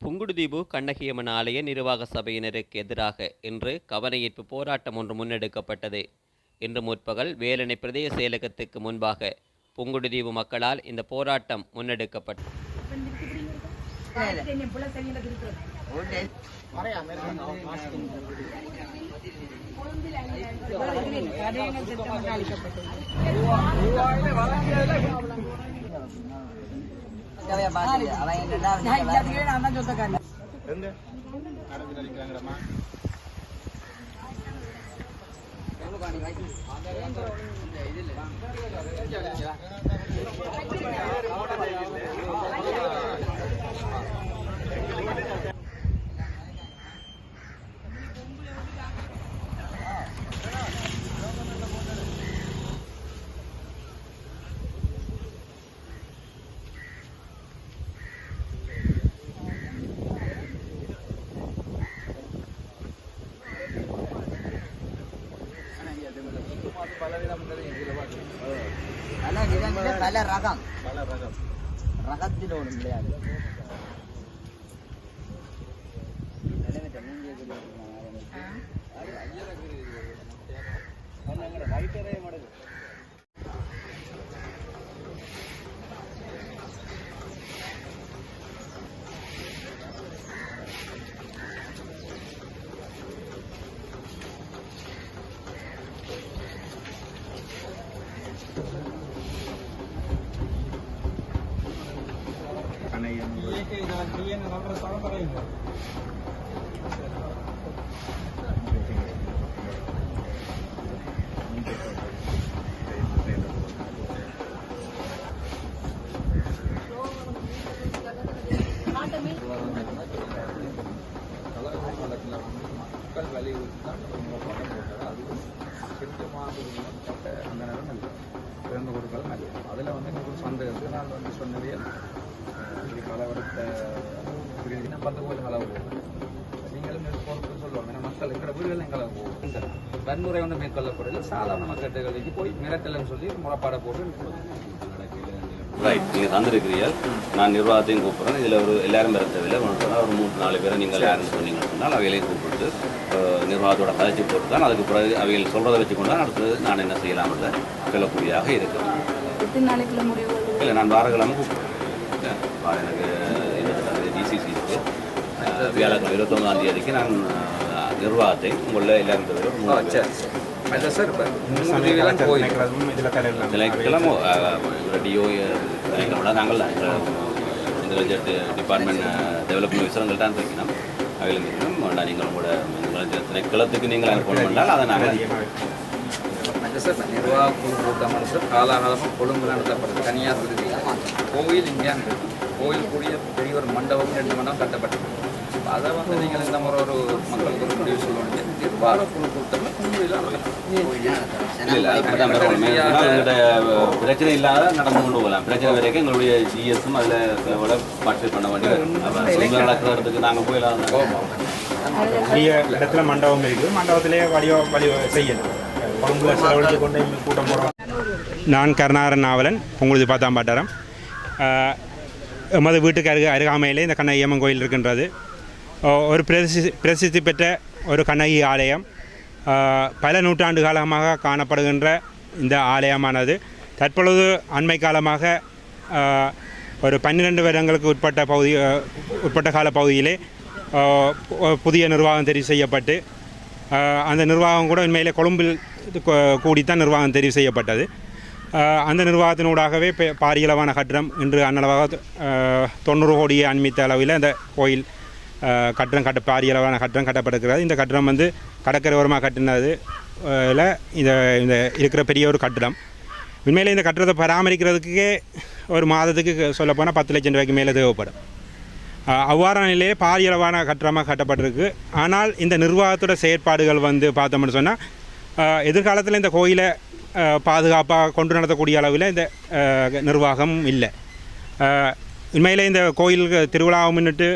புங்குடுதீவு கண்ணகியம்மன் ஆலய நிர்வாக சபையினருக்கு எதிராக இன்று கவனஈர்ப்பு போராட்டம் ஒன்று முன்னெடுக்கப்பட்டது. இன்று முற்பகல் வேலணை பிரதேச செயலகத்துக்கு முன்பாக புங்குடுதீவு மக்களால் இந்த போராட்டம் முன்னெடுக்கப்பட்டது. பல ரகம் ரகத்தில் ஒன்று கிடையாது. மக்கள் வலியுறுத்தி தான் படம் போட்டார். அதுவும் சிறுத்தமாக அந்த நேரம் நல்லது பிறந்த பொருட்கள் நல்லது. அதில் எனக்கு ஒரு சந்தேகத்துக்கு நான் சொன்னதே இப்படி கலவரத்தை புரியுதுன்னா 10 கோயில் கலவு போகும். நீங்களும் பொறுப்பு சொல்லுவாங்க. ஏன்னா மக்கள் இருக்கிற வீடுகள் கலவு போகும். வன்முறை ஒன்று மேற்கொள்ளப்படுது. சாதாரண மக்களுக்கு போய் மிரட்டலன்னு சொல்லி முறைப்பாடை போட்டு ரைட். நீங்கள் தந்திருக்கிறீர்கள். நான் நிர்வாகத்தையும் கூப்பிட்றேன். இதில் எல்லாரும் பெற தேவையில்லை. ஒரு 3-4 பேரை நீங்கள் யாருன்னு சொன்னீங்கன்னு சொன்னால் அவைகளையும் கூப்பிட்டு நிர்வாகத்தோட கதைச்சி போட்டு தான் அதுக்கு பிறகு அவைகள் சொல்கிறத வச்சுக்கொண்டு அடுத்தது நான் என்ன செய்யலாம்ன்ற சொல்லக்கூடியதாக இருக்கிறேன். இல்லை, நான் வாரக்கிழமை கூப்பிட்றேன். எனக்கு 22 டிசிசி இருக்குது. வியாழக்கிழமை 29ஆம் தேதிக்கு நான் நிர்வாகத்தை உங்களில் எல்லாரும் தவிர நாங்கள் இன்டெலிஜென்ட் டிபார்ட்மெண்ட் டெவலப்மெண்ட் விசரங்கள் தான் இருக்கணும். அவையில் இருக்கணும். நீங்கள் உங்களோட திணைக்களத்துக்கு நீங்கள் அனுப்பணும் என்றால் அதை நாங்கள் நிர்வாக குழு கூட்டமாக சார் காலாகாலமாக கொழும்பு நடத்தப்படுது. தனியார் கோவில் இங்கே கோயில் கூடிய பெரிய ஒரு மண்டபம் 2 மண்டபம் கட்டப்பட்டது. அதை நீங்கள் இந்த முறை ஒரு மக்களுக்கு ஒரு முடிவு சொல்லுவாங்க. நிர்வாக குழு கூட்டத்தில் பிரச்சனை இல்லாத நடந்து கொண்டு போகலாம். பிரச்சனை வரைக்கும் எங்களுடைய ஜிஎஸும் அதில் பார்ட்டிசிபேட் பண்ண வேண்டியது. நடக்கிற இடத்துக்கு நாங்கள் போயிடலாம். பெரிய இடத்துல மண்டபம் இருக்குது. மண்டபத்திலே வழி செய்யணும். கொழும்புல செலவழித்து கொண்டு கூட்டம் போகிறோம். நான் கருணாகரன் நாவலன், உங்களுக்கு பார்த்தாம் பாட்டாரம். எமது வீட்டுக்கு அருகாமையிலே இந்த கண்ணகியம்மன் கோயில் இருக்கின்றது. ஒரு பிரசித்தி பெற்ற ஒரு கண்ணகி ஆலயம். பல நூற்றாண்டு காலமாக காணப்படுகின்ற இந்த ஆலயமானது தற்பொழுது அண்மை காலமாக ஒரு 12 வருடங்களுக்கு உட்பட்ட கால பகுதியிலே புதிய நிர்வாகம் தெரிவு செய்யப்பட்டு அந்த நிர்வாகம் கூட உண்மையிலே கொழும்பில் கூடித்தான் நிர்வாகம் தெரிவு செய்யப்பட்டது. அந்த நிர்வாகத்தினூடாகவே பாரியளவான கட்டடம் இன்று அன்னளவாக 90 கோடியை அண்மித்த அளவில் அந்த கோயில் கட்டடம் பாரியளவான கட்டடம் கட்டப்படுகிறது. இந்த கட்டடம் கடற்கரை ஓரமாக கட்டினது இந்த இருக்கிற பெரிய ஒரு கட்டடம். உண்மையிலே இந்த கட்டடத்தை பராமரிக்கிறதுக்கே ஒரு மாதத்துக்கு சொல்லப்போனால் 10 லட்சம் ரூபாய்க்கு மேலே தேவைப்படும். அவ்வாறான நிலையே பாரியளவான கட்டடமாக கட்டப்பட்டிருக்கு. ஆனால் இந்த நிர்வாகத்தோட செயற்பாடுகள் பார்த்தோம்னு சொன்னால் எதிர்காலத்தில் இந்த கோயிலை பாதுகாப்பாக கொண்டு நடத்தக்கூடிய அளவில் இந்த நிர்வாகம் இல்லை. உண்மையிலே இந்த கோயிலுக்கு திருவிழாவை முன்னிட்டு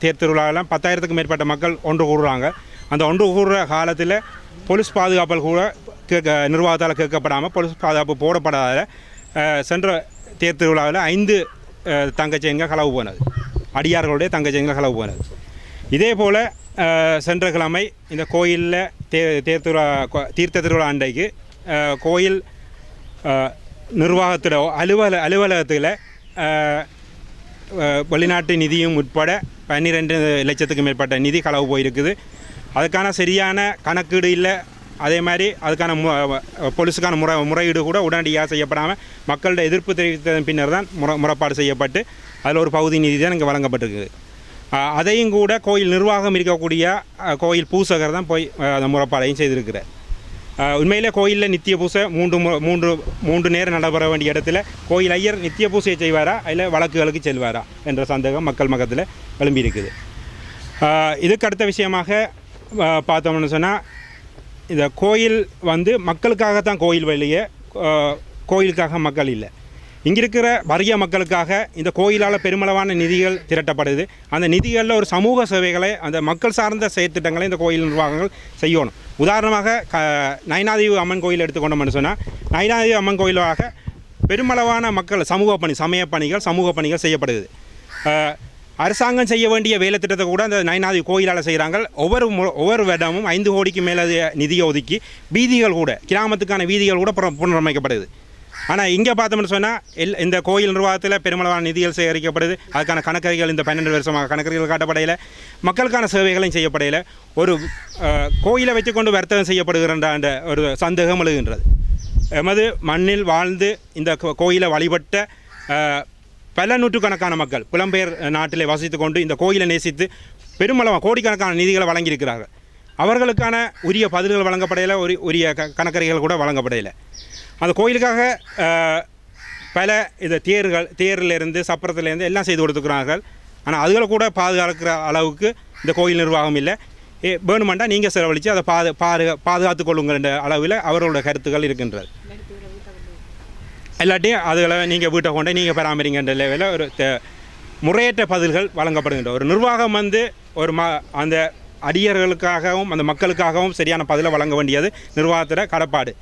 தேர் திருவிழாவெல்லாம் 10,000க்கும் மேற்பட்ட மக்கள் ஒன்று கூடுறாங்க. அந்த ஒன்று கூடுற காலத்தில் போலீஸ் பாதுகாப்பு கூட நிர்வாகத்தால் கேட்கப்படாமல் போலீஸ் பாதுகாப்பு போடப்படாத சென்ற தேர் திருவிழாவில் 5 தங்க செயின்கள் களவு போனது. அடியார்களுடைய தங்கச்செங்கல் களவு போனது. இதே போல் சென்ற கிழமை இந்த கோயிலில் தீர்த்த திருவிழா அன்றைக்கு கோயில் நிர்வாகத்தோட அலுவலகத்தில் வெளிநாட்டு நிதியும் உட்பட 12 லட்சத்துக்கு மேற்பட்ட நிதி களவு போயிருக்குது. அதுக்கான சரியான கணக்கீடு இல்லை. அதே மாதிரி அதுக்கான போலீஸுக்கான முறையீடு கூட உடனடியாக செய்யப்படாமல் மக்களோட எதிர்ப்பு தெரிவித்ததன் பின்னர் தான் முறைப்பாடு செய்யப்பட்டு அதில் ஒரு பகுதி நிதி தான் இங்கே வழங்கப்பட்டிருக்குது. அதையும் கூட கோயில் நிர்வாகம் இருக்கக்கூடிய கோயில் பூசகர் தான் போய் அந்த முறைப்பாடையும் செய்திருக்கிறார். உண்மையிலே கோயிலில் நித்திய பூசை மூன்று நேரம் நடைபெற வேண்டிய இடத்துல கோயில் ஐயர் நித்திய பூசையை செய்வாரா இல்லை வழக்குகளுக்கு செல்வாரா என்ற சந்தேகம் மக்கள் மகத்தில் எழும்பியிருக்குது. இதுக்கு அடுத்த விஷயமாக பார்த்தோம்னு சொன்னால் இந்த கோயில் மக்களுக்காகத்தான் கோயில் வெளியே, கோயிலுக்காக மக்கள் இல்லை. இங்கே இருக்கிற வறிய மக்களுக்காக இந்த கோயிலால் பெருமளவான நிதிகள் திரட்டப்படுது. அந்த நிதிகளில் ஒரு சமூக சேவைகளை அந்த மக்கள் சார்ந்த செயற்திட்டங்களை இந்த கோயில் நிர்வாகங்கள் செய்யணும். உதாரணமாக நயினாதீவு அம்மன் கோயில் எடுத்துக்கொண்டோம்னு சொன்னால் நயினாதீவு அம்மன் கோயிலாக பெருமளவான மக்கள் சமூக பணிகள் செய்யப்படுது. அரசாங்கம் செய்ய வேண்டிய வேலை திட்டத்தை கூட அந்த நயினாதீவு கோயிலால் செய்கிறாங்க. ஒவ்வொரு வருடமும் 5 கோடிக்கு மேலே நிதியை ஒதுக்கி வீதிகள் கூட, கிராமத்துக்கான வீதிகள் கூட புனரமைக்கப்படுது. ஆனால் இங்கே பார்த்தோம்னு சொன்னால் இந்த கோயில் நிர்வாகத்தில் பெருமளவான நிதிகள் சேகரிக்கப்படுது. அதுக்கான கணக்கறிகள் இந்த 12 வருஷமாக கணக்கறிகள் காட்டப்படையில் மக்களுக்கான சேவைகளையும் செய்யப்படையில் ஒரு கோயிலை வச்சுக்கொண்டு வர்த்தகம் செய்யப்படுகின்ற ஒரு சந்தேகம் எழுகின்றது. எமது மண்ணில் வாழ்ந்து இந்த கோயிலை வழிபட்ட பல நூற்றுக்கணக்கான மக்கள் புலம்பெயர் நாட்டிலே வசித்து கொண்டு இந்த கோயிலை நேசித்து பெருமளவாக கோடிக்கணக்கான நிதிகளை வழங்கியிருக்கிறார்கள். அவர்களுக்கான உரிய பதில்கள் வழங்கப்படையில் உரிய கணக்கறிகள் கூட வழங்கப்படையில் அந்த கோயிலுக்காக பல இது தேரிலிருந்து சப்பரத்திலேருந்து எல்லாம் செய்து கொடுத்துக்கிறார்கள். ஆனால் அதுகளை கூட பாதுகாக்கிற அளவுக்கு இந்த கோயில் நிர்வாகம் இல்லை. வேணுமெண்டா நீங்கள் செலவழித்து அதை பாதுகாத்து கொள்ளுங்கள் என்ற அளவில் அவர்களோட கருத்துக்கள் இருக்கின்றது. எல்லாட்டையும் அதுகளை நீங்கள் வீட்டை கொண்டு நீங்கள் பராமரிங்கன்ற லெவலில் ஒரு முறையற்ற பதில்கள் வழங்கப்படுகின்ற ஒரு நிர்வாகம் அந்த அடியர்களுக்காகவும் அந்த மக்களுக்காகவும் சரியான பதிலை வழங்க வேண்டியது நிர்வாகத்தோட கடப்பாடு.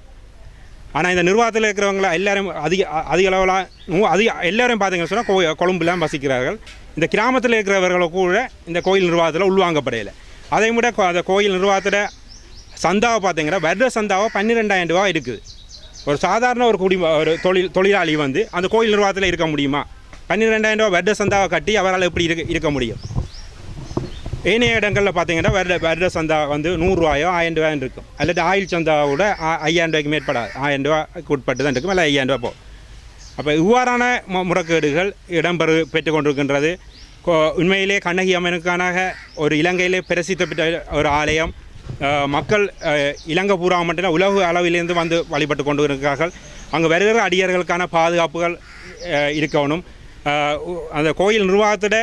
ஆனால் இந்த நிர்வாகத்தில் இருக்கிறவங்கள எல்லாரும் அதிக அளவில் எல்லோரும் பார்த்தீங்கன்னு சொன்னால் கொழும்புலாம் வசிக்கிறார்கள். இந்த கிராமத்தில் இருக்கிறவர்களை கூட இந்த கோயில் நிர்வாகத்தில் உள்வாங்கப்படையில. அதை விட அந்த கோயில் நிர்வாகத்தோட சந்தாவை பார்த்தீங்கன்னா வருட சந்தாவை 12,000 ரூபா இருக்குது. ஒரு சாதாரண ஒரு தொழிலாளி அந்த கோயில் நிர்வாகத்தில் இருக்க முடியுமா? 12,000 ரூபா வருட சந்தாவை கட்டி அவரால் எப்படி இருக்க முடியும்? ஏனைய இடங்களில் பார்த்தீங்கன்னா வருட சந்தா 100 ரூபாயோ 1000 ரூபாயும் இருக்கும். அல்லது ஆயில் சந்தாவோட 5000 ரூபாய்க்கு மேற்படாது, 1000 ரூபாய்க்கு உட்பட்டு தான் இருக்கும், இல்லை 5000 ரூபா போகும். அப்போ இவ்வாறான முறைகேடுகள் பெற்று கொண்டிருக்கின்றது. உண்மையிலே கண்ணகி அம்மனுக்கான ஒரு இலங்கையிலே பிரசித்தி பெற்ற ஒரு ஆலயம். மக்கள் இலங்கை பூரா மட்டும் உலக அளவிலிருந்து வழிபட்டு கொண்டு இருக்கிறார்கள். அங்கே வருகிற அடியர்களுக்கான பாதுகாப்புகள் இருக்கணும். அந்த கோயில் நிர்வாகத்தோட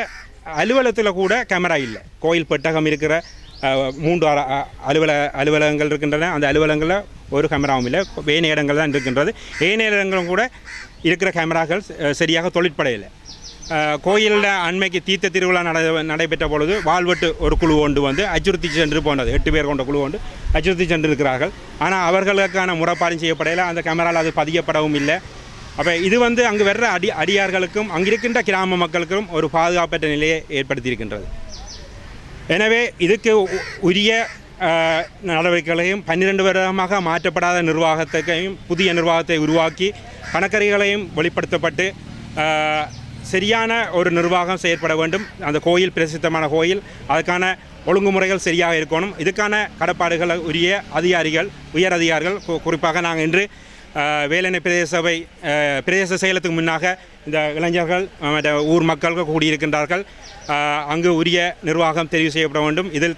அலுவலகத்தில் கூட கேமரா இல்லை. கோயில் பெட்டகம் இருக்கிற 3 அலுவலகங்கள் இருக்கின்றன. அந்த அலுவலகங்களில் ஒரு கேமராவும் இல்லை. ஏனைய இடங்கள் தான் இருக்கின்றது. ஏனைய இடங்களும் கூட இருக்கிற கேமராக்கள் சரியாக தொழிற்படையில்லை. கோயிலில் அண்மைக்கு தீர்த்த திருவிழா நடைபெற்ற பொழுது வாழ்வெட்டு ஒரு குழு ஒன்று அச்சுறுத்தி சென்று போனது. 8 பேர் கொண்ட குழு அச்சுறுத்தி சென்று இருக்கிறார்கள். ஆனால் அவர்களுக்கான முறைப்பாடும் செய்யப்படையில் அந்த கேமராவில் அது பதியப்படவும் இல்லை. அப்போ இது அங்கு வர்ற அடியார்களுக்கும் அங்கிருக்கின்ற கிராம மக்களுக்கும் ஒரு பாதுகாப்பற்ற நிலையை ஏற்படுத்தியிருக்கின்றது. எனவே இதுக்கு உரிய நடவடிக்கைகளையும் 12 வருடமாக மாற்றப்படாத நிர்வாகத்தையும் புதிய நிர்வாகத்தை உருவாக்கி கணக்கறிகளையும் வெளிப்படுத்தப்பட்டு சரியான ஒரு நிர்வாகம் செயற்பட வேண்டும். அந்த கோயில் பிரசித்தமான கோயில், அதுக்கான ஒழுங்குமுறைகள் சரியாக இருக்கணும். இதுக்கான கடப்பாடுகள் உரிய உயர் அதிகாரிகள் குறிப்பாக நாங்கள் இன்று வேலனை பிரதேச செயலத்துக்கு முன்னாக இந்த இளைஞர்கள் ஊர் மக்கள் கூடியிருக்கின்றார்கள். அங்கு உரிய நிர்வாகம் தெரிவு செய்யப்பட வேண்டும். இதில்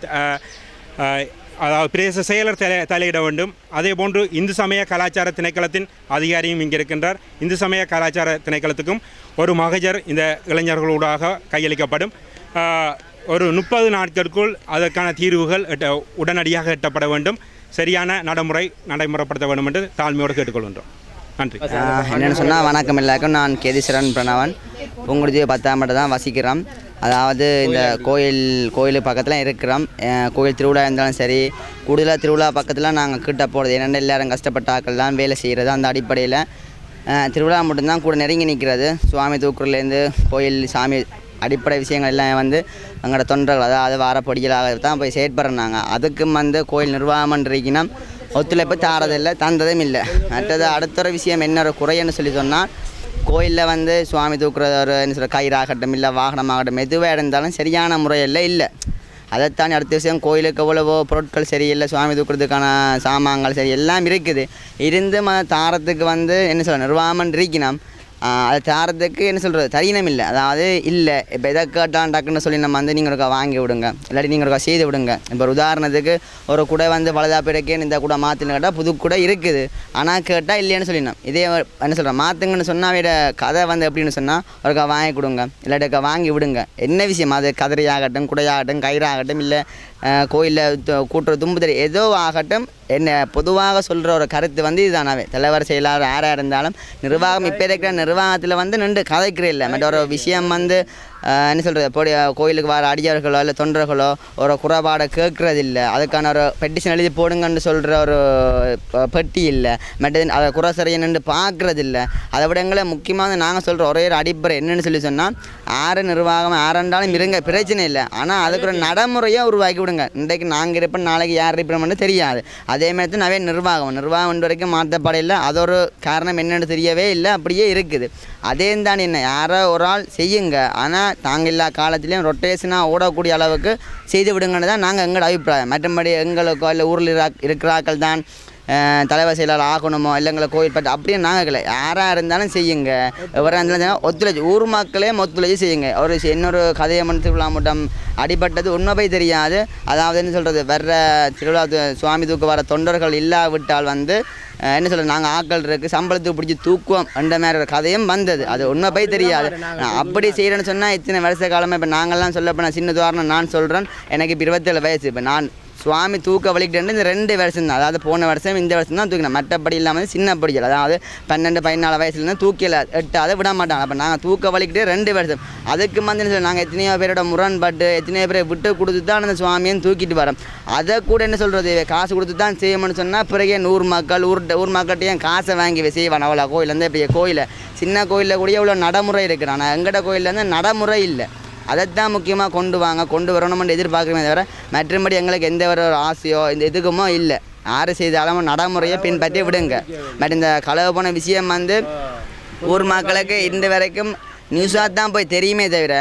அதாவது பிரதேச செயலர் தலையிட வேண்டும். அதே போன்று இந்து சமய கலாச்சார திணைக்களத்தின் அதிகாரியும் இங்கே இருக்கின்றார். இந்து சமய கலாச்சார திணைக்களத்துக்கும் ஒரு மகஜர் இந்த இளைஞர்களூடாக கையளிக்கப்படும். ஒரு 30 நாட்களுக்குள் அதற்கான தீர்வுகள் உடனடியாக எட்டப்பட வேண்டும். சரியான நடைமுறைப்படுத்த வேண்டும் என்று தாழ்மையோடு கேட்டுக்கொள்கின்றோம். நன்றி. என்னென்னு சொன்னால் வணக்கம் எல்லாருக்கும். நான் கேதீஸ்வரன் பிரணவன். புங்குடுதீவு 10ஆம் மட்டம் தான் வசிக்கிறோம். அதாவது இந்த கோயில் பக்கத்தில் இருக்கிறோம். கோயில் திருவிழா இருந்தாலும் சரி, கூடுதலாக திருவிழா பக்கத்தில் நாங்கள் கிட்ட போகிறது. என்னென்ன எல்லோரும் கஷ்டப்பட்ட ஆக்கள் தான் வேலை செய்கிறது. அந்த அடிப்படையில் திருவிழா மட்டும்தான் கூட நெருங்கி நிற்கிறது. சுவாமி தூக்குறதுலேருந்து கோயில் சாமி அடிப்படை விஷயங்கள் எல்லாம் வந்து எங்களோட தொண்டர்கள் அதாவது வாரப்பொடிகளாக தான் போய் செயற்படுறாங்க. அதுக்கும் வந்து கோயில் நிர்வாகம் இருக்கணும் ஒத்துழைப்பு தாரதில்லை, தந்ததும் இல்லை. மற்றது அடுத்த ஒரு விஷயம் என்ன ஒரு குறைன்னு சொல்லி சொன்னால், கோயிலில் வந்து சுவாமி தூக்குற ஒரு என்ன சொல்கிற கயிறாகட்டும் இல்லை வாகனமாகட்டும் எதுவாக இருந்தாலும் சரியான முறையில் இல்லை. அதைத்தான் அடுத்த விஷயம், கோயிலுக்கு எவ்வளவோ பொருட்கள் சரியில்லை, சுவாமி தூக்குறதுக்கான சாமான்கள் சரி எல்லாம் இருக்குது. இருந்து தாரத்துக்கு வந்து என்ன சொல்ல நிர்வாகம் இருக்கணும். அதை தாரத்துக்கு என்ன சொல்கிறது தரீனம் இல்லை. அதாவது இல்லை இப்போ எதை கேட்டால் டக்குன்னு சொல்லி நம்ம வந்து நீங்கள் ஒருக்கா வாங்கி விடுங்க, இல்லாட்டி நீங்கள் ஒருக்கா செய்து விடுங்க. இப்போ ஒரு உதாரணத்துக்கு ஒரு குடை வந்து பழுதா பிறக்கேன்னு இந்த கூட மாற்றுன்னு கேட்டால் புது கூட இருக்குது, ஆனால் கேட்டால் இல்லைன்னு சொல்லிடணும். இதே என்ன சொல்கிறேன் மாற்றுங்கன்னு சொன்னால் விட கதை வந்து எப்படின்னு சொன்னால் ஒருக்கா வாங்கி கொடுங்க, இல்லாட்டிக்கா வாங்கி விடுங்க. என்ன விஷயம் அது கதிரையாகட்டும் குடையாகட்டும் கயிறாகட்டும் இல்லை கோயிலில் கூட்டுற தும்புதறி ஏதோ ஆகட்டும், என்ன பொதுவாக சொல்கிற ஒரு கருத்து வந்து இதுதானாவே. தலைவர் செயலாளர் யாராக இருந்தாலும் நிர்வாகம் இப்போ இருக்கிற நிர்வாகத்தில் வந்து நின்று கதைக்கிறே இல்லை. மற்ற ஒரு விஷயம் வந்து என்ன சொல்கிறது பொடி கோயிலுக்கு வர அடியார்களோ இல்லை தொண்டர்களோ ஒரு குறைபாடை கேட்குறதில்லை, அதுக்கான ஒரு பெட்டிஷன் எழுதி போடுங்கன்னு சொல்கிற ஒரு பெட்டி இல்லை. மற்ற அதை குறை சரியை நின்று பார்க்குறதில்ல. அதை விட எங்களை முக்கியமாக நாங்கள் சொல்கிற ஒரே ஒரு அடிப்படை என்னென்னு சொல்லி சொன்னால், ஆறு நிர்வாகம் ஆறாண்டாலும் இருங்க பிரச்சனை இல்லை, ஆனால் அதுக்கு ஒரு நடைமுறையாக உருவாக்கி விடுங்க. இன்றைக்கு நாங்கள் இருப்போம் நாளைக்கு யார் இருப்போம்னு தெரியாது. அதேமாதிரி தான் நிர்வாகம் இன்று வரைக்கும் மாற்றப்படையில்லை. அது ஒரு காரணம் என்னென்னு தெரியவே இல்லை, அப்படியே இருக்குது. அதே தான் என்ன யாரோ ஒரு ஆள் செய்யுங்க, ஆனால் நாங்கள் எல்லா காலத்துலேயும் ரொட்டேஷனாக ஓடக்கூடிய அளவுக்கு செய்து விடுங்கன்னு தான் நாங்கள் எங்களோட அபிப்பிராயம். மற்றபடி எங்களுக்கோ இல்லை ஊரில் இருக்கிறாக்கள் தான் தலைவர் செயலாளர் ஆகணுமோ இல்லை எங்களை கோயில் பற்றி அப்படியே நாங்கள் இல்லை. யாராக இருந்தாலும் செய்யுங்க, எவராக இருந்தாலும் ஒத்துழைச்சி ஊர் மக்களே ஒத்துழைச்சி செய்யுங்க. ஒரு இன்னொரு கதையை மணி திருவிழா மட்டும் அடிபட்டது உண்மை போய் தெரியாது. அதாவது என்ன சொல்கிறது வர்ற திருவிழா சுவாமி தூக்க வர தொண்டர்கள் இல்லாவிட்டால் வந்து என்ன சொல்கிறது நாங்கள் ஆக்கள் இருக்குது சம்பளத்துக்கு பிடிச்சி தூக்குவோம் அந்த மாதிரி ஒரு கதையும் வந்தது. அது உண்மை போய் தெரியாது. அப்படி செய்கிறேன்னு சொன்னால் இத்தனை வருஷ காலமாக இப்போ நாங்கள்லாம் சொல்லப்போனால் சின்ன உதாரணம் நான் சொல்கிறேன். எனக்கு இப்போ 27 வயசு. இப்போ நான் சுவாமி தூக்க வலிக்கிட்டு இந்த 2 வருஷம் தான், அதாவது போன வருஷம் இந்த வருஷம் தான் தூக்கினேன். மற்றபடி இல்லாமல் சின்ன படிக்கல, அதாவது 12-14 வயசுலேருந்து தூக்கல 8 விட மாட்டாங்க. அப்போ நாங்கள் தூக்க வலிக்கிட்டே 2 வருஷம். அதுக்கு வந்து நாங்கள் எத்தனையோ பேரோட முரண்பட்டு எத்தனையோ பேரை விட்டு கொடுத்து தான் அந்த சுவாமியும் தூக்கிட்டு வரோம். அதை கூட என்ன சொல்கிறது காசு கொடுத்து தான் செய்யணும்னு சொன்னால் பிறகு ஊர் மக்கள் ஊர் மக்கள்கிட்டையும் காசை வாங்கி செய்வான். அவ்வளோ கோயிலேருந்து இப்போ கோயிலை சின்ன கோயிலில் கூட எவ்வளோ நடைமுறை இருக்குது, ஆனால் எங்கள்ட கோயிலேருந்து நடைமுறை இல்லை. அதைத்தான் முக்கியமாக கொண்டு வரணும்னு எதிர்பார்க்குறமே தவிர மற்றபடி எங்களுக்கு எந்த ஒரு ஆசையோ இந்த எதுக்குமோ இல்லை. யார் செய்தாலும் நடைமுறையை பின்பற்றி விடுங்க. பட் இந்த களவு போன விஷயம் வந்து ஊர் மக்களுக்கு இந்த வரைக்கும் நியூஸாக தான் போய் தெரியுமே தவிர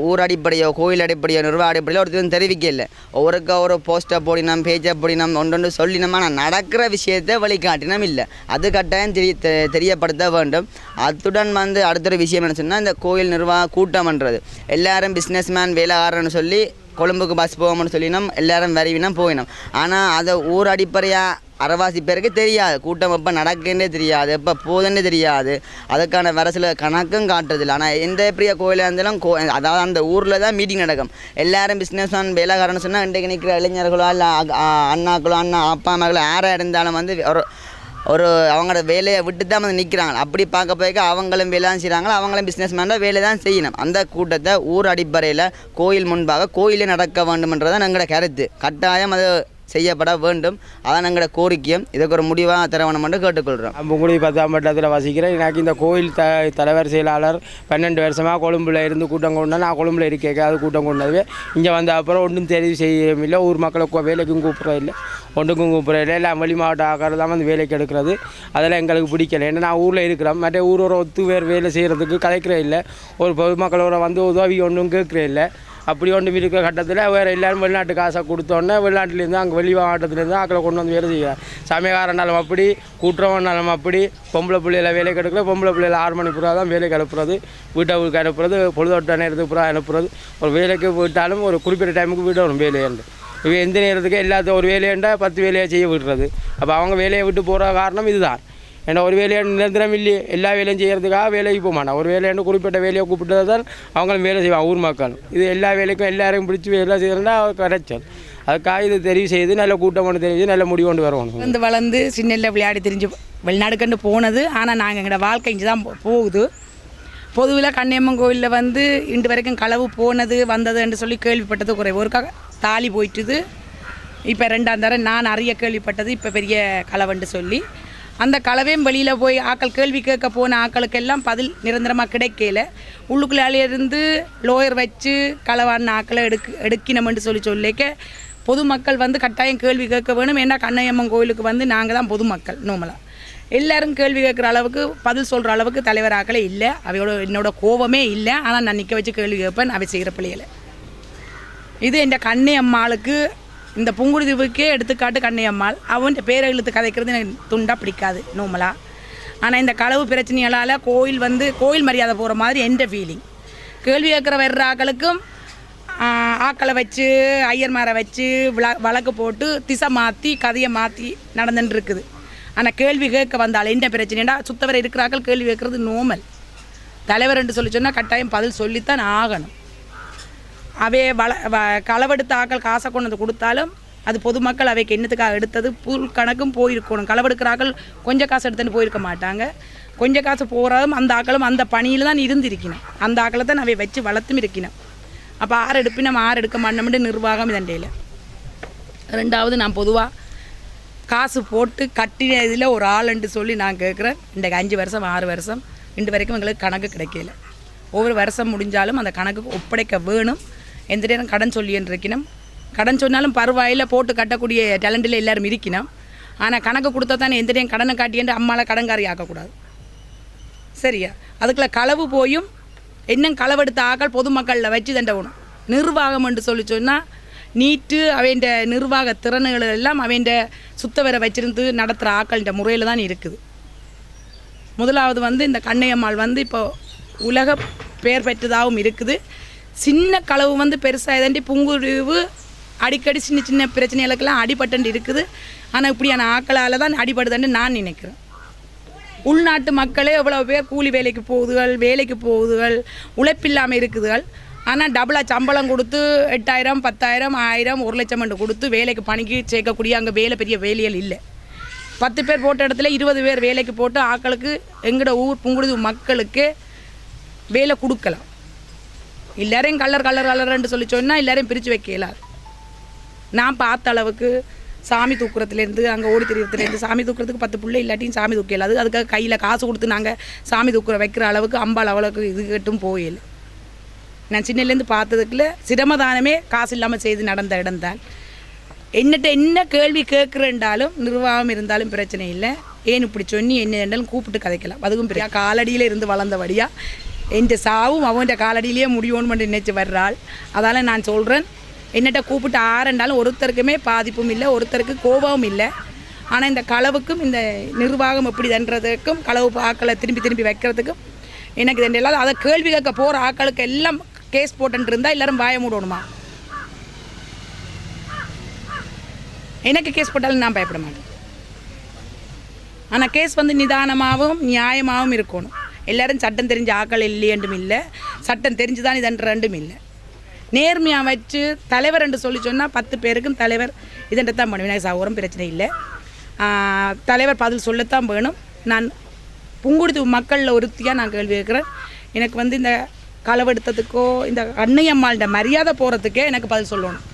ஊர் அடிப்படையோ கோயில் அடிப்படையோ நிர்வாக அடிப்படையோ ஒருத்தரும் தெரிவிக்க இல்லை. ஒவ்வொருக்கா ஒரு போஸ்ட்டை போடினோம் பேஜை போடினோம் ஒன்று சொல்லினோம், ஆனால் நடக்கிற விஷயத்தை வழிகாட்டினோம் இல்லை. அது கட்டாயம் தெரியப்படுத்த வேண்டும். அத்துடன் வந்து அடுத்த விஷயம் என்ன சொன்னால், இந்த கோயில் நிர்வாக கூட்டம்ன்றது எல்லாரும் பிஸ்னஸ்மேன் வேலைக்காரன்னு சொல்லி கொழும்புக்கு பஸ் போவோம்னு சொல்லினோம், எல்லாரும் வரவினோம் போயினோம். ஆனால் அதை ஊர் அடிப்படையாக அரைவாசி பேருக்கு தெரியாது. கூட்டம் எப்போ நடக்குன்னே தெரியாது, எப்போ போதுன்னே தெரியாது. அதுக்கான வர சில கணக்கும் காட்டுறதில்லை. ஆனால் எந்த பெரிய கோயிலாக இருந்தாலும் அதாவது அந்த ஊரில் தான் மீட்டிங் நடக்கும். எல்லாரும் பிஸ்னஸ் மேன் வேலைக்காரன்னு சொன்னால் இன்றைக்கு நிற்கிற இளைஞர்களோ இல்லை அண்ணாக்களோ அப்பா அம்மாக்களோ யாராக இருந்தாலும் வந்து ஒரு அவங்களோட வேலையை விட்டு தான் வந்து நிற்கிறாங்க. அப்படி பார்க்க போய்க்க அவங்களும் வேலை தான் செய்கிறாங்களோ அவங்களும் பிஸ்னஸ் மேனாக வேலை தான் செய்யணும். அந்த கூட்டத்தை ஊர் அடிப்படையில் கோயில் முன்பாக கோயிலே நடக்க வேண்டும்ன்றதான் எங்களோட கருத்து. கட்டாயம் அது செய்யப்பட வேண்டும். அதான் எங்களோட கோரிக்கையும். இதுக்கு ஒரு முடிவாக தர வேணும் என்று கேட்டுக்கொள்கிறோம். புங்குடி 10ஆம் வட்டத்தில் வசிக்கிறேன். எனக்கு இந்த கோயில் தலைவர் செயலாளர் 12 வருஷமாக கொழும்பில் இருந்து கூட்டம் கொண்டு நான் கொழும்பில் இருக்கேன். அது கூட்டம் கொண்டது இங்கே வந்த அப்புறம் ஒன்றும் தெரிவு செய்யவில்லை. ஊர் மக்களை வேலைக்கும் கூப்பிட்றதில்லை, ஒன்றுக்கும் கூப்பிட்றதில்லை. எல்லாம் வெளி மாவட்ட ஆக்கள் தான் வந்து வேலைக்கு எடுக்கிறது. அதெல்லாம் எங்களுக்கு பிடிக்கல. ஏன்னா நான் ஊரில் இருக்கிறோம். மற்ற ஊரோட வேலை செய்கிறதுக்கு கலைக்கிறே இல்லை. ஒரு பொதுமக்களோட வந்து உதவி ஒன்றும் கேட்குறே இல்லை. அப்படி ஒன்று இருக்கிற கட்டத்தில் வேறு எல்லோரும் வெளிநாட்டு காசை கொடுத்தோன்னே வெளிநாட்டிலேருந்து அங்கே வெளி மாவட்டத்துலேருந்து ஆக்களை கொண்டு வந்து வேலை செய்கிறார். சமயக்காரனாலும் அப்படி கூட்டுறவனாலும் அப்படி பொம்பளை பிள்ளைகளை வேலைக்கு எடுக்கல. பொம்பளை பிள்ளைகளை 6 மணி புறா தான் வேலைக்கு அனுப்புறது, வீட்டுக்கு அனுப்புறது, பொழுதொட்ட நேரத்துக்கு புறா அனுப்புறது. ஒரு வேலைக்கு விட்டாலும் ஒரு குறிப்பிட்ட டைமுக்கு விடணும் வேலையாண்டு. இவன் எந்த நேரத்துக்கு எல்லாத்தையும் ஒரு வேலையாண்டா 10 வேலையை செய்ய விடுறது. அப்போ அவங்க வேலையை விட்டு போகிற காரணம் இதுதான். ஏன்னா ஒரு வேலையை நிரந்தரம் இல்லையே, எல்லா வேலையும் செய்கிறதுக்காக வேலைக்கு போக மாட்டான். ஒரு வேலையாண்டு குறிப்பிட்ட வேலையை கூப்பிட்டு தான் அவங்களும் வேலை செய்வாங்க ஊர் மக்கள். இது எல்லா வேலைக்கும் எல்லாரையும் பிடிச்சி வேலை செய்கிறதுனா கிடைச்சல். அதுக்காக இது தெரிவு செய்து நல்ல கூட்டம் கொண்டு தெரிஞ்சு நல்ல முடிவு கொண்டு வரணும். வளர்ந்து சின்ன விளையாடி தெரிஞ்சு வெளிநாடுக்கண்டு போனது. ஆனால் நாங்கள் எங்களோட வாழ்க்கை இங்கே தான் போகுது. பொதுவில் கன்னியம்மன் கோவிலில் வந்து இன்று வரைக்கும் களவு போனது வந்தது என்று சொல்லி கேள்விப்பட்டது குறைவு. ஒருக்காக தாலி போயிட்டுது. இப்போ 2ஆம் தரம் நான் அறிய கேள்விப்பட்டது இப்போ பெரிய களவுன்னு சொல்லி. அந்த களவையும் வெளியில் போய் ஆக்கள் கேள்வி கேட்க போன ஆக்களுக்கெல்லாம் பதில் நிரந்தரமாக கிடைக்கல. உள்ளுக்குள்ளாலேருந்து லோயர் வச்சு களவான ஆக்களை எடுக்கணுமென்று சொல்லிக்க பொதுமக்கள் வந்து கட்டாயம் கேள்வி கேட்க வேணும். ஏன்னா கண்ணையம்மன் கோயிலுக்கு வந்து நாங்கள் தான் பொதுமக்கள் நோமலாக எல்லோரும் கேள்வி கேட்குற அளவுக்கு பதில் சொல்கிற அளவுக்கு தலைவர் ஆக்களே இல்லை. அவையோட என்னோட கோபமே இல்லை. ஆனால் நான் நிற்க வச்சு கேள்வி கேட்பேன் அவை செய்கிற பிள்ளைகளை. இது என் கண்ணையம்மாளுக்கு இந்த புங்குடுதீவுக்கே எடுத்துக்காட்டு கண்ணையம்மாள். அவன் பேரை இழுத்து கதைக்கிறது எனக்கு துண்டாக பிடிக்காது நோமலாக. ஆனால் இந்த களவு பிரச்சனைகளால் கோயில் வந்து கோயில் மரியாதை போகிற மாதிரி எந்த ஃபீலிங். கேள்வி கேட்குற வர்ற ஆக்களுக்கும் ஆக்களை வச்சு ஐயர்மாரை வச்சு வழக்கு போட்டு திசை மாற்றி கதையை மாற்றி நடந்துட்டு இருக்குது. ஆனால் கேள்வி கேட்க வந்தால் என்ன பிரச்சனைடா சுத்தவரை இருக்கிறாக்கள் கேள்வி கேட்குறது நோமல். தலைவர் என்று சொல்லி சொன்னால் கட்டாயம் பதில் சொல்லித்தான் ஆகணும். அவே களவெடுத்த ஆக்கள் காசை கொண்டு வந்து கொடுத்தாலும் அது பொதுமக்கள் அவைக்கு என்னத்துக்காக எடுத்தது புல் கணக்கும் போயிருக்கணும். களவெடுக்கிற ஆக்கள் கொஞ்சம் காசு எடுத்துன்னு போயிருக்க மாட்டாங்க. கொஞ்சம் காசு போகிறதும் அந்த ஆக்களும் அந்த பணியில் தான் இருந்திருக்கணும். அந்த ஆக்களை தான் அவை வச்சு வளர்த்தும் இருக்கணும். அப்போ ஆறு எடுப்பினம் ஆறு எடுக்க மாட்டோம்னு நிர்வாகம் இதண்டையில். ரெண்டாவது நான் பொதுவாக காசு போட்டு கட்டின இதில் ஒரு ஆளுன்னு சொல்லி நான் கேட்குறேன். இன்றைக்கு 5 வருஷம் 6 வருஷம் இன்று வரைக்கும் எங்களுக்கு கணக்கு கிடைக்கல. ஒவ்வொரு வருஷம் முடிஞ்சாலும் அந்த கணக்கு ஒப்படைக்க வேணும். எந்த நேரம் கடன் சொல்லின்னு இருக்கணும். கடன் சொன்னாலும் பரவாயில்ல போட்டு கட்டக்கூடிய டேலண்டில் எல்லோரும் இருக்கணும். ஆனால் கணக்கு கொடுத்தா தானே எந்த நேரம் கடனை காட்டியேன்ட்டு அம்மாவை கடன்காரி ஆக்கக்கூடாது. சரியா? அதுக்குள்ள களவு போயும் இன்னும் களவெடுத்த ஆக்கள் பொதுமக்களில் வச்சு தண்டவணும். நிர்வாகம் என்று சொல்லி சொன்னால் நீட்டு அவன் நிர்வாக திறன்கள் எல்லாம் அவன் சுத்தவரை வச்சிருந்து நடத்துகிற ஆக்கள்ன்ற முறையில் தான் இருக்குது. முதலாவது வந்து இந்த கண்ணையம்மாள் வந்து இப்போ உலக பெயர் பெற்றதாகவும் இருக்குது. சின்ன களவு வந்து பெருசாக இதாண்டி புங்குடுதீவு அடிக்கடி சின்ன சின்ன பிரச்சனைகளுக்கெல்லாம் அடிபட்டு இருக்குது. ஆனால் இப்படியான ஆக்களால் தான் அடிபடுதுன்னு நான் நினைக்கிறேன். உள்நாட்டு மக்களே எவ்வளோ பேர் கூலி வேலைக்கு போகுதுகள் உழைப்பில்லாமல் இருக்குதுகள். ஆனால் டபுளாக சம்பளம் கொடுத்து 8000 10,000 1000 1 லட்சம் கொடுத்து வேலைக்கு பணிக்கு சேர்க்கக்கூடிய அங்கே பெரிய வேலைகள் இல்லை. 10 பேர் போட்ட இடத்துல 20 பேர் வேலைக்கு போட்டு ஆக்களுக்கு எங்களோட ஊர் புங்குடுதீவு மக்களுக்கு வேலை கொடுக்கலாம். எல்லாரையும் கல்லர்ன்னு சொல்லி சொன்னால் எல்லாரையும் பிரித்து வைக்கலாது. நான் பார்த்த அளவுக்கு சாமி தூக்குறதுலேருந்து அங்கே ஓடி திரியறதுலேருந்து சாமி தூக்குறதுக்கு 10 பிள்ளை இல்லாட்டியும் சாமி தூக்கலாது. அதுக்காக கையில் காசு கொடுத்து நாங்கள் சாமி வைக்கிற அளவுக்கு அம்பாள் அவ்வளோக்கு இது கட்டும் போயில்லை. நான் சின்னலேருந்து பார்த்ததுக்குள்ள சிரமதானமே காசு இல்லாமல் செய்து நடந்த இடம் தான். என்னட்ட என்ன கேள்வி கேட்குறேன்டாலும் நிர்வாகம் இருந்தாலும் பிரச்சனை இல்லை. ஏன் இப்படி சொன்னி என்ன இருந்தாலும் கூப்பிட்டு கதைக்கலாம். அதுவும் பெரிய காலடியில் இருந்து வளர்ந்தபடியாக என் சாவும் அவன் காலடியிலேயே முடியும்னு நினைச்சு வர்றாள். அதால் நான் சொல்கிறேன், என்னட்ட கூப்பிட்டு ஆரண்டாலும் ஒருத்தருக்குமே பாதிப்பும் இல்லை, ஒருத்தருக்கு கோபமும் இல்லை. ஆனால் இந்த களவுக்கும் இந்த நிர்வாகம் எப்படி தன்றதுக்கும் களவு ஆக்களை திரும்பி வைக்கிறதுக்கும் எனக்கு இது இல்லாத அதை கேள்வி கேட்க போகிற ஆக்களுக்கு எல்லாம் கேஸ் போட்டுன்னு இருந்தால் எல்லோரும் வாய மூடணுமா? எனக்கு கேஸ் போட்டாலும் நான் பயப்பட மாட்டேன். ஆனால் கேஸ் வந்து நிதானமாகவும் நியாயமாகவும் இருக்கணும். எல்லோரும் சட்டம் தெரிஞ்ச ஆக்கள் இல்லையென்றும் இல்லை, சட்டம் தெரிஞ்சு தான் இதன்ற ரெண்டும் இல்லை. நேர்மையாக வச்சு தலைவர் என்று சொல்லி சொன்னால் 10 பேருக்கும் தலைவர் இதென்று தான் பண்ணுவேன். எனக்கு சௌகரம் பிரச்சனை இல்லை. தலைவர் பதில் சொல்லத்தான் வேணும். நான் புங்குடுதீவு மக்களில் ஒருத்தியாக நான் கேள்வி கேட்குறேன். எனக்கு வந்து இந்த களவெடுத்ததுக்கோ இந்த கண்ணையம்மாள்கிட்ட மரியாதை போகிறதுக்கே எனக்கு பதில் சொல்லணும்.